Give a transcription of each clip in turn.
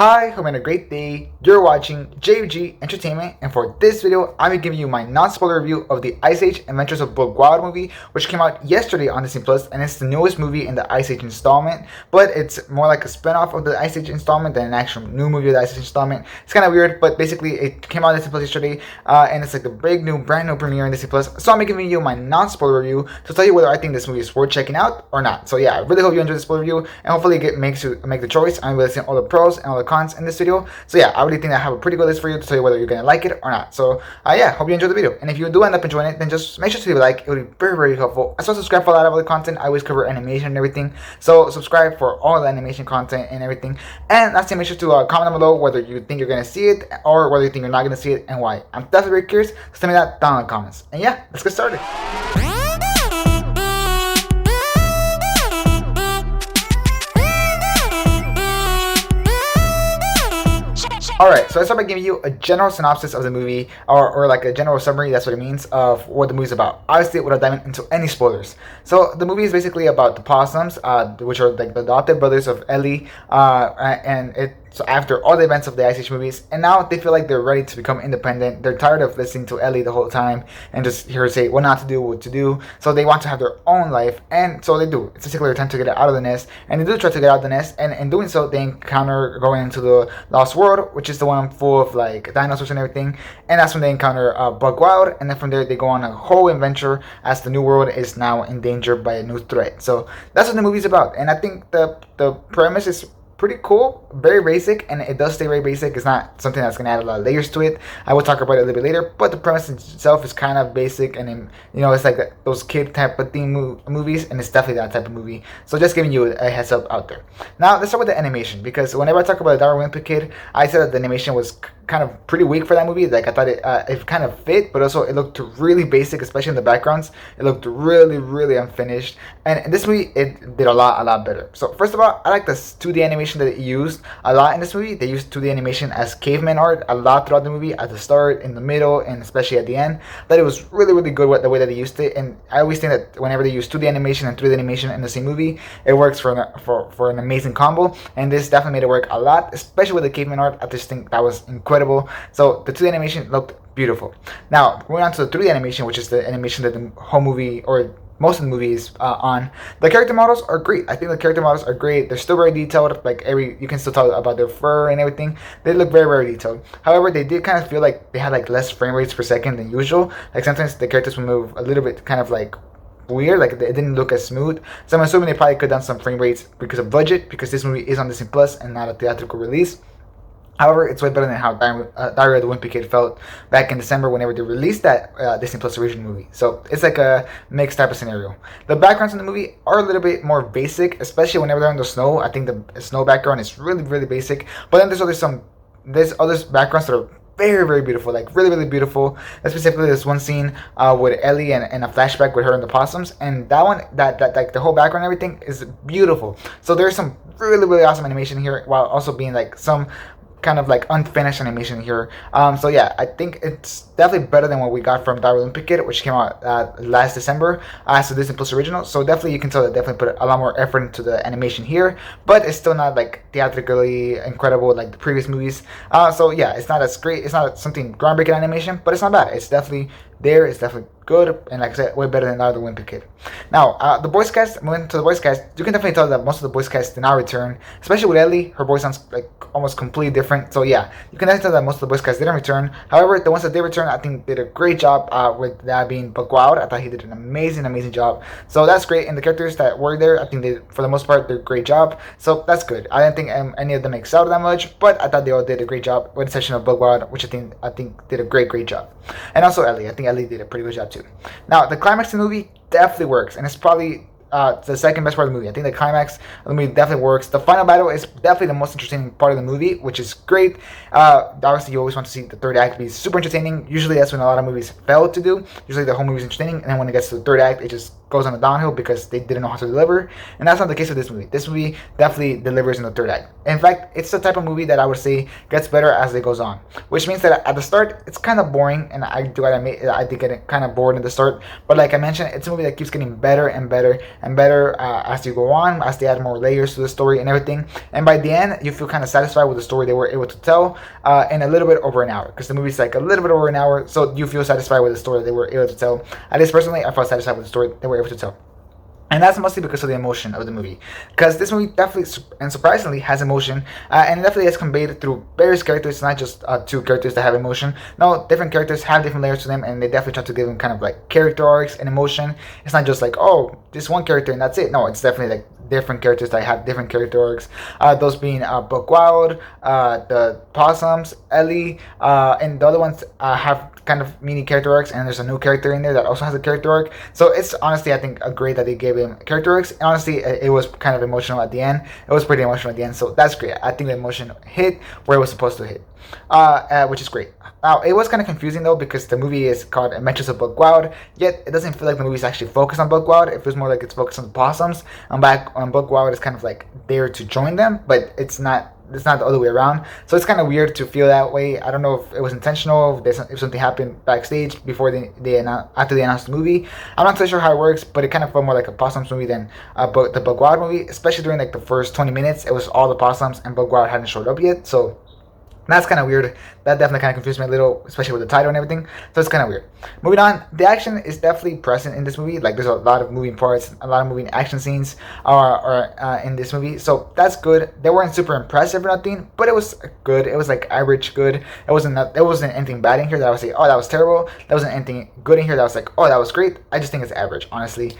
Hi, hope you're having a great day. You're watching JUG Entertainment, and for this video, I'm giving you my non-spoiler review of the Ice Age Adventures of Book Wild movie, which came out yesterday on Disney Plus, and it's the newest movie in the Ice Age installment, but it's more like a spin-off of the Ice Age installment than an actual new movie of the Ice Age installment. It's kind of weird, but basically it came out on Disney Plus yesterday, and it's like a brand new premiere on Disney Plus. So I'm giving you my non-spoiler review to tell you whether I think this movie is worth checking out or not. So yeah, I really hope you enjoy this spoiler review, and hopefully it makes you make the choice. I'm listing all the pros and all the cons in this video. So yeah, I really think I have a pretty good list for you to tell you whether you're gonna like it or not. So yeah, hope you enjoy the video. And if you do end up enjoying it, then just make sure to leave a like. It would be very helpful. As well, subscribe for a lot of other content. I always cover animation and everything. So subscribe for all the animation content and everything. And lastly, make sure to comment down below whether you think you're gonna see it or whether you think you're not gonna see it and why. I'm definitely very curious. So tell me that down in the comments. And yeah, let's get started. Alright, so I start by giving you a general synopsis of the movie, or like a general summary, that's what it means, of what the movie's about. Obviously, without diving into any spoilers. So, the movie is basically about the Possums, which are like the adopted brothers of Ellie, so after all the events of the Ice Age movies, and now they feel like they're ready to become independent. They're tired of listening to Ellie the whole time and just hear her say what not to do, what to do. So they want to have their own life, and so they do. It's basically their time to get out of the nest, and they do try to get out of the nest, and in doing so, they encounter going into the Lost World, which is the one full of like dinosaurs and everything, and that's when they encounter Bug Wild, and then from there they go on a whole adventure as the new world is now endangered by a new threat. So that's what the movie's about, and I think the premise is pretty cool, very basic, and it does stay very basic. It's not something that's gonna add a lot of layers to it. I will talk about it a little bit later, but the premise itself is kind of basic, and it's like those kid type of theme movies, and it's definitely that type of movie. So just giving you a heads up out there. Now let's start with the animation, because whenever I talk about the Darwin Wimpy Kid, I said that the animation was kind of pretty weak for that movie. Like I thought it kind of fit, but also it looked really basic, especially in the backgrounds. It looked really unfinished, and in this movie it did a lot better. So first of all, I like the 2D animation that it used a lot in this movie. They used 2D animation as caveman art a lot throughout the movie, at the start, in the middle, and especially at the end. That it was really good with the way that they used it. And I always think that whenever they use 2D animation and 3D animation in the same movie, it works for an amazing combo. And this definitely made it work a lot, especially with the caveman art. I just think that was incredible. So the 2D animation looked beautiful. Now going on to the 3D animation, which is the animation that the whole movie, or most of the movies on. The character models are great. I think the character models are great. They're still very detailed. Like you can still tell about their fur and everything. They look very detailed. However, they did kind of feel like they had like less frame rates per second than usual. Like sometimes the characters would move a little bit kind of like weird, like it didn't look as smooth. So I'm assuming they probably could have done some frame rates because of budget, because this movie is on Disney Plus and not a theatrical release. However, it's way better than how Diary of the Wimpy Kid felt back in December whenever they released that Disney Plus original movie. So it's like a mixed type of scenario. The backgrounds in the movie are a little bit more basic, especially whenever they're in the snow. I think the snow background is really basic. But then there's other backgrounds that are very beautiful, like really beautiful. Specifically, this one scene with Ellie and a flashback with her and the possums, and that one, that like the whole background and everything is beautiful. So there's some really awesome animation here, while also being like some kind of like unfinished animation here. So yeah, I think it's definitely better than what we got from Diary of the Wimpy Kid, which came out last December as a Disney Plus original. So definitely you can tell that definitely put a lot more effort into the animation here, but it's still not like theatrically incredible like the previous movies. So yeah, it's not as great. It's not something groundbreaking animation, but it's not bad. It's definitely there. It's definitely good, and like I said, way better than Diary of the Wimpy Kid. Now, the voice cast, moving to the voice cast, you can definitely tell that most of the voice cast did not return, especially with Ellie. Her voice sounds like almost completely different. So yeah, you can definitely tell that most of the voice cast didn't return. However, the ones that did return, I think did a great job, with that being Bug Wild. I thought he did an amazing job. So that's great. And the characters that were there, I think they, for the most part, did a great job. So that's good. I didn't think any of them excelled that much, but I thought they all did a great job, with the exception of Bug Wild, which I think did a great job. And also Ellie. I think Ellie did a pretty good job too. Now, the climax of the movie definitely works, and it's probably the second best part of the movie. I think the climax of the movie definitely works. The final battle is definitely the most interesting part of the movie, which is great. Obviously, you always want to see the third act be super entertaining. Usually, that's when a lot of movies fail to do. Usually, the whole movie is entertaining, and then when it gets to the third act, it just goes on the downhill because they didn't know how to deliver. And that's not the case with this movie. This movie definitely delivers in the third act. In fact, it's the type of movie that I would say gets better as it goes on, which means that at the start it's kind of boring, and I do admit I did get kind of bored in the start. But like I mentioned, it's a movie that keeps getting better and better and better as you go on, as they add more layers to the story and everything. And by the end, you feel kind of satisfied with the story they were able to tell in a little bit over an hour, because the movie's like a little bit over an hour, so you feel satisfied with the story they were able to tell. At least personally, I felt satisfied with the story they were able to tell. And that's mostly because of the emotion of the movie. Because this movie definitely and surprisingly has emotion, and it definitely is conveyed through various characters. It's not just two characters that have emotion. No, different characters have different layers to them, and they definitely try to give them kind of like character arcs and emotion. It's not just like, oh, this one character and that's it. No, it's definitely like different characters that have different character arcs. Those being Buckwild, the Possums, Ellie, and the other ones have kind of mini character arcs, and there's a new character in there that also has a character arc. So it's honestly, I think, great that they gave him character arcs. And honestly, it was kind of emotional at the end. It was pretty emotional at the end, so that's great. I think the emotion hit where it was supposed to hit, which is great. Now, it was kind of confusing though, because the movie is called Adventures of Buckwild, yet it doesn't feel like the movie is actually focused on Buckwild. It feels more like it's focused on the possums, and back on Buckwild is kind of like there to join them, but it's not the other way around. So it's kind of weird to feel that way. I don't know if it was intentional, if something happened backstage before after they announced the movie. I'm not too sure how it works, but it kind of felt more like a possums movie than the Buckwild movie, especially during like the first 20 minutes. It was all the possums, and Buckwild hadn't showed up yet, so that's kind of weird. That definitely kind of confused me a little, especially with the title and everything. So it's kind of weird. Moving on, the action is definitely present in this movie. Like, there's a lot of moving parts, a lot of moving action scenes are in this movie. So that's good. They weren't super impressive or nothing, but it was good. It was like average good. It wasn't anything bad in here that I would say, oh, that was terrible. There wasn't anything good in here that I was like, oh, that was great. I just think it's average, honestly.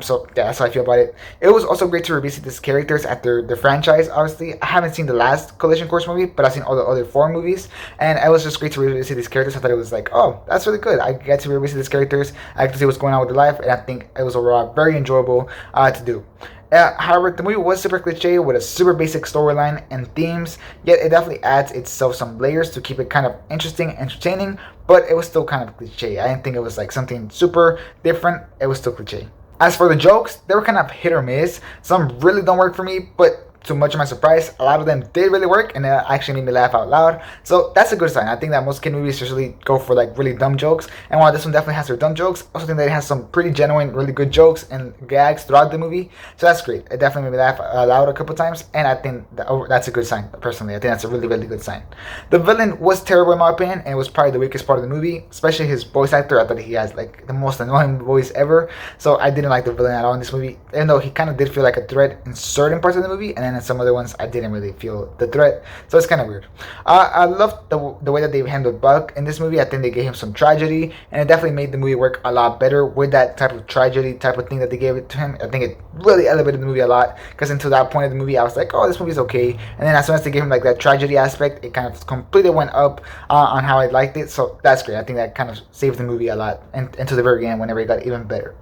So yeah, that's how I feel about it. It was also great to revisit these characters after the franchise. Obviously, I haven't seen the last Collision Course movie, but I've seen all the other 4 movies, and it was just great to revisit these characters. I thought it was like, oh, that's really good. I get to revisit these characters. I get to see what's going on with their life, and I think it was overall very enjoyable to do. However, the movie was super cliche with a super basic storyline and themes, yet it definitely adds itself some layers to keep it kind of interesting, entertaining, but it was still kind of cliche. I didn't think it was like something super different. It was still cliche. As for the jokes, they were kind of hit or miss. Some really don't work for me, but to much of my surprise, a lot of them did really work, and it actually made me laugh out loud. So that's a good sign. I think that most kid movies usually go for like really dumb jokes, and while this one definitely has their dumb jokes, I also think that it has some pretty genuine, really good jokes and gags throughout the movie. So that's great. It definitely made me laugh loud a couple times, and I think that's a good sign. Personally, I think that's a really, really good sign. The villain was terrible in my opinion, and it was probably the weakest part of the movie, especially his voice actor. I thought he has like the most annoying voice ever. So I didn't like the villain at all in this movie, even though he kind of did feel like a threat in certain parts of the movie, and then in some other ones I didn't really feel the threat. So it's kind of weird. I loved the way that they handled Buck in this movie. I think they gave him some tragedy, and it definitely made the movie work a lot better with that type of tragedy type of thing that they gave it to him. I think it really elevated the movie a lot, because until that point of the movie I was like, oh, this movie's okay, and then as soon as they gave him like that tragedy aspect, it kind of completely went up on how I liked it. So that's great. I think that kind of saved the movie a lot, and until the very end whenever it got even better.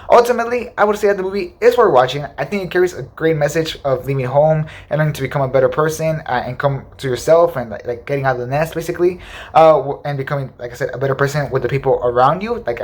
Ultimately, I would say that the movie is worth watching. I think it carries a great message of leaving home and learning to become a better person, and come to yourself, and like getting out of the nest basically, and becoming, like I said, a better person with the people around you. Like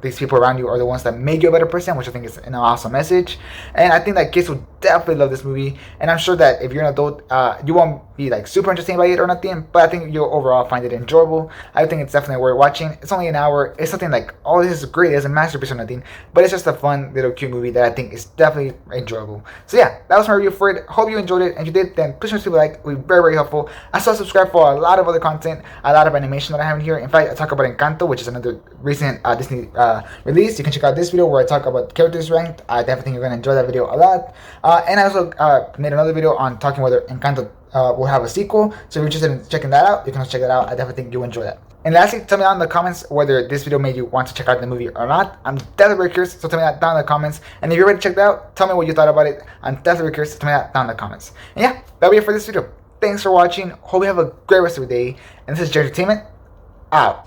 these people around you are the ones that make you a better person, which I think is an awesome message. And I think that kids will definitely love this movie, and I'm sure that if you're an adult, you won't be like super entertained by it or nothing, but I think you'll overall find it enjoyable. I think it's definitely worth watching. It's only an hour. It's something like, oh, this is great, it's a masterpiece or nothing, but it's just a fun little cute movie that I think is definitely enjoyable. So yeah, that was my review for it. Hope you enjoyed it, and if you did, then push me to like. It would be very, very helpful. I still subscribe for a lot of other content, a lot of animation that I have in here. In fact, I talk about Encanto, which is another recent Disney release. You can check out this video where I talk about characters ranked. I definitely think you're going to enjoy that video a lot. And I also made another video on talking whether Encanto will have a sequel. So if you're interested in checking that out, you can check that out. I definitely think you'll enjoy that. And lastly, tell me down in the comments whether this video made you want to check out the movie or not. I'm definitely very curious, so tell me that down in the comments. And if you already checked it out, tell me what you thought about it. I'm definitely very curious, so tell me that down in the comments. And yeah, that'll be it for this video. Thanks for watching. Hope you have a great rest of your day. And this is Jerry Entertainment, out.